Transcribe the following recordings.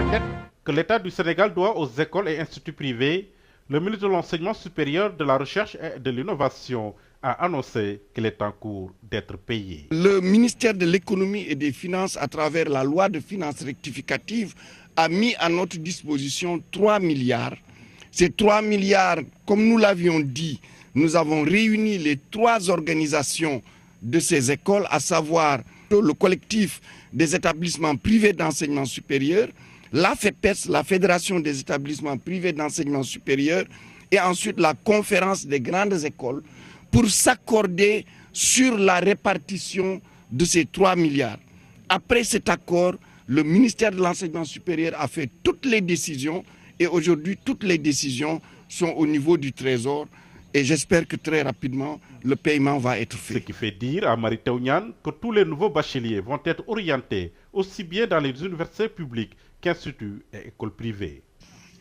la dette que l'État du Sénégal doit aux écoles et instituts privés, le ministre de l'Enseignement supérieur, de la Recherche et de l'Innovation a annoncé qu'il est en cours d'être payé. Le ministère de l'Économie et des Finances, à travers la loi de finances rectificative, a mis à notre disposition 3 milliards. Ces 3 milliards, comme nous l'avions dit, nous avons réuni les 3 organisations de ces écoles, à savoir le collectif des établissements privés d'enseignement supérieur, la FEPES, la Fédération des établissements privés d'enseignement supérieur, et ensuite la conférence des grandes écoles, pour s'accorder sur la répartition de ces 3 milliards. Après cet accord, le ministère de l'Enseignement supérieur a fait toutes les décisions et aujourd'hui, toutes les décisions sont au niveau du Trésor et j'espère que très rapidement, le paiement va être fait. Ce qui fait dire à Mary Teuw Niane que tous les nouveaux bacheliers vont être orientés aussi bien dans les universités publiques qu'instituts et écoles privées.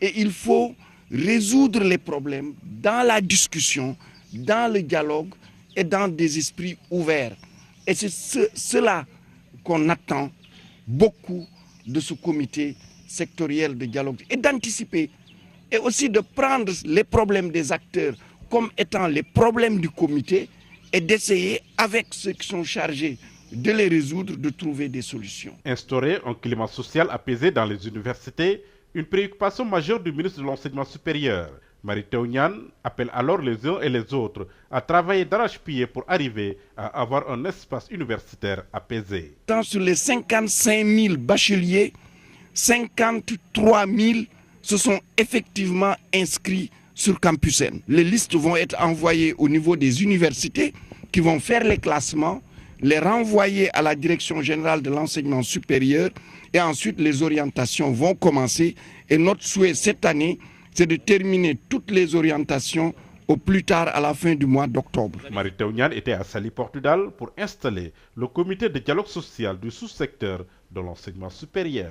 Et il faut résoudre les problèmes dans la discussion, dans le dialogue et dans des esprits ouverts. Et c'est cela qu'on attend beaucoup de ce comité sectoriel de dialogue et d'anticiper et aussi de prendre les problèmes des acteurs comme étant les problèmes du comité et d'essayer avec ceux qui sont chargés de les résoudre, de trouver des solutions. Instaurer un climat social apaisé dans les universités, une préoccupation majeure du ministre de l'Enseignement supérieur. Mary Teuw Niane appelle alors les uns et les autres à travailler d'arrache-pied pour arriver à avoir un espace universitaire apaisé. Sur les 55 000 bacheliers, 53 000 se sont effectivement inscrits sur Campus N. Les listes vont être envoyées au niveau des universités qui vont faire les classements, les renvoyer à la Direction générale de l'enseignement supérieur et ensuite les orientations vont commencer. Et notre souhait cette année, c'est de terminer toutes les orientations au plus tard à la fin du mois d'octobre. Mary Teuw Niane était à Saly, Portudal, pour installer le comité de dialogue social du sous-secteur de l'enseignement supérieur.